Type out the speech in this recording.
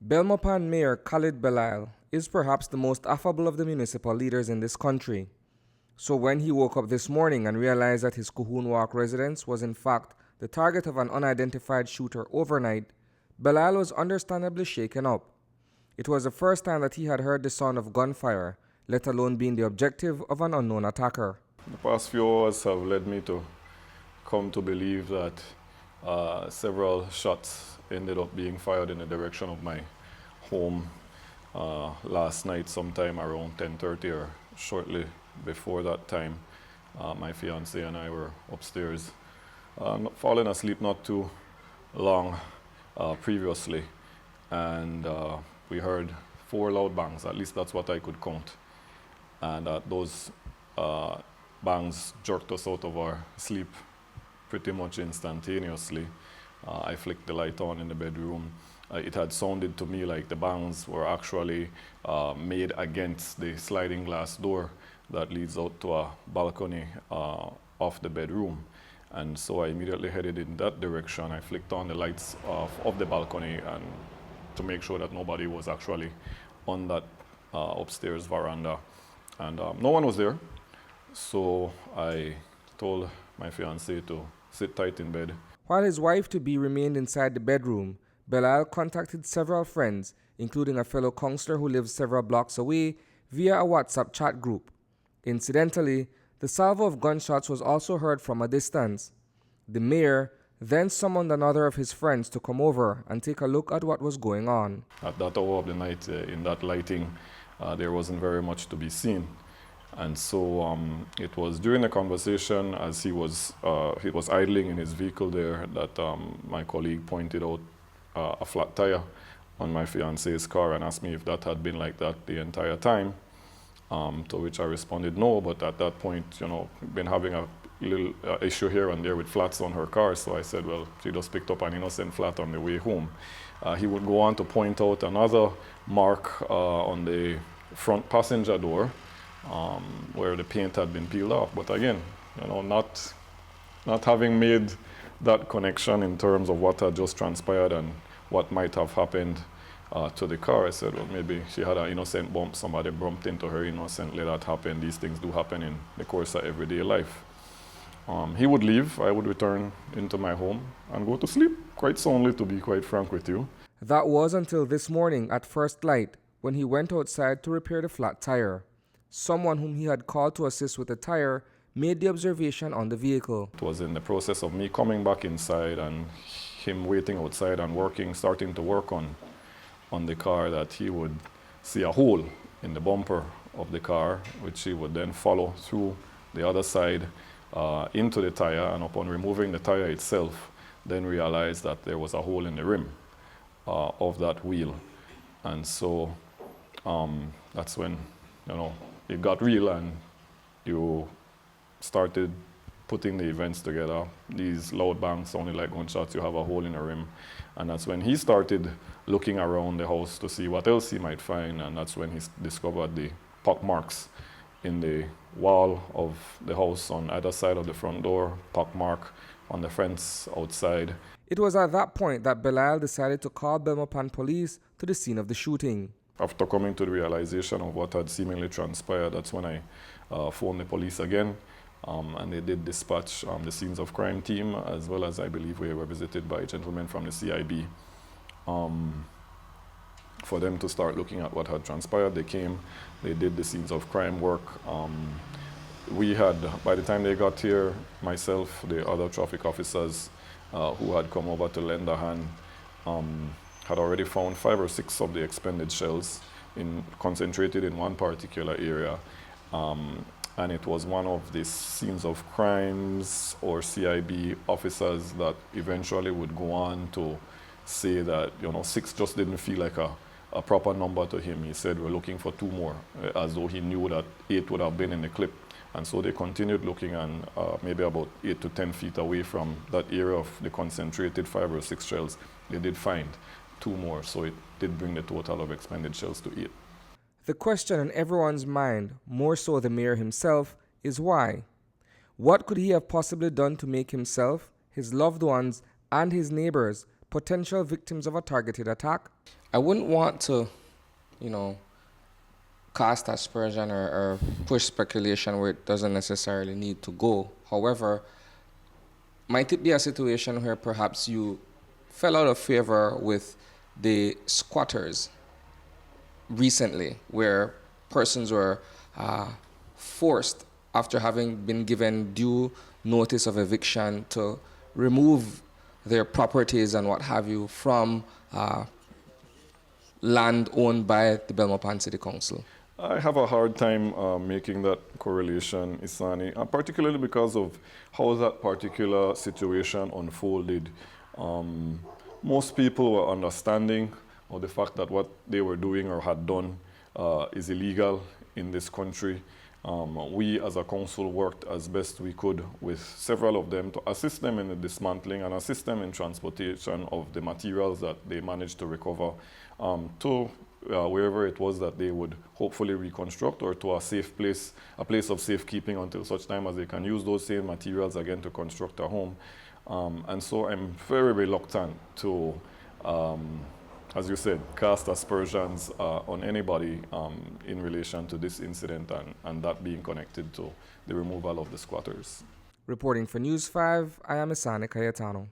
Belmopan Mayor Khalid Belisle is perhaps the most affable of the municipal leaders in this country. So when he woke up this morning and realized that his Cohune Walk residence was in fact the target of an unidentified shooter overnight, Belisle was understandably shaken up. It was the first time that he had heard the sound of gunfire, let alone being the objective of an unknown attacker. The past few hours have led me to come to believe that several shots ended up being fired in the direction of my home last night sometime around 10:30 or shortly before that time. My fiance and I were upstairs falling asleep not too long previously, and we heard 4 loud bangs. At least that's what I could count, and those bangs jerked us out of our sleep pretty much instantaneously. I flicked the light on in the bedroom. It had sounded to me like the bangs were actually made against the sliding glass door that leads out to a balcony off the bedroom. And so I immediately headed in that direction. I flicked on the lights of the balcony and to make sure that nobody was actually on that upstairs veranda. And no one was there. So I told my fiance to sit tight in bed. While his wife-to-be remained inside the bedroom, Belisle contacted several friends, including a fellow councillor who lives several blocks away, via a WhatsApp chat group. Incidentally, the salvo of gunshots was also heard from a distance. The mayor then summoned another of his friends to come over and take a look at what was going on. At that hour of the night, in that lighting, there wasn't very much to be seen. And so it was during the conversation as he was idling in his vehicle there that my colleague pointed out a flat tire on my fiance's car and asked me if that had been like that the entire time, to which I responded no, but at that point, been having a little issue here and there with flats on her car, so I said, well, she just picked up an innocent flat on the way home. He would go on to point out another mark on the front passenger door, where the paint had been peeled off. But again, not having made that connection in terms of what had just transpired and what might have happened to the car, I said, well, maybe she had an innocent bump, somebody bumped into her innocently, that happened. These things do happen in the course of everyday life. He would leave, I would return into my home and go to sleep quite soundly, to be quite frank with you. That was until this morning at first light, when he went outside to repair the flat tire. Someone whom he had called to assist with the tire made the observation on the vehicle. It was in the process of me coming back inside and him waiting outside and starting to work on the car, that he would see a hole in the bumper of the car, which he would then follow through the other side into the tire, and upon removing the tire itself, then realized that there was a hole in the rim of that wheel. And so that's when, it got real and you started putting the events together. These loud bangs sounded like gunshots, you have a hole in the rim. And that's when he started looking around the house to see what else he might find, and that's when he discovered the pock marks in the wall of the house on either side of the front door, pock mark on the fence outside. It was at that point that Belisle decided to call Belmopan police to the scene of the shooting. After coming to the realization of what had seemingly transpired, that's when I phoned the police again, and they did dispatch the scenes of crime team, as well as I believe we were visited by a gentleman from the CIB, for them to start looking at what had transpired. They came, they did the scenes of crime work. We had, by the time they got here, myself, the other traffic officers who had come over to lend a hand, had already found 5 or 6 of the expended shells concentrated in one particular area. And it was one of the scenes of crimes or CIB officers that eventually would go on to say that 6 just didn't feel like a proper number to him. He said, we're looking for 2 more, as though he knew that 8 would have been in the clip. And so they continued looking, and maybe about 8 to 10 feet away from that area of the concentrated 5 or 6 shells, they did find 2 more. So it did bring the total of expended shells to 8. The question on everyone's mind, more so the mayor himself, is why? What could he have possibly done to make himself, his loved ones, and his neighbors potential victims of a targeted attack? I wouldn't want to, cast aspersion or push speculation where it doesn't necessarily need to go. However, might it be a situation where perhaps you fell out of favor with the squatters recently, where persons were forced, after having been given due notice of eviction, to remove their properties and what have you from land owned by the Belmopan City Council? I have a hard time making that correlation, Isani, particularly because of how that particular situation unfolded. Most people were understanding of the fact that what they were doing or had done is illegal in this country. We as a council worked as best we could with several of them to assist them in the dismantling and assist them in transportation of the materials that they managed to recover to wherever it was that they would hopefully reconstruct, or to a safe place, a place of safekeeping until such time as they can use those same materials again to construct a home. And so I'm very reluctant to, as you said, cast aspersions on anybody in relation to this incident and that being connected to the removal of the squatters. Reporting for News 5, I am Isani Cayetano.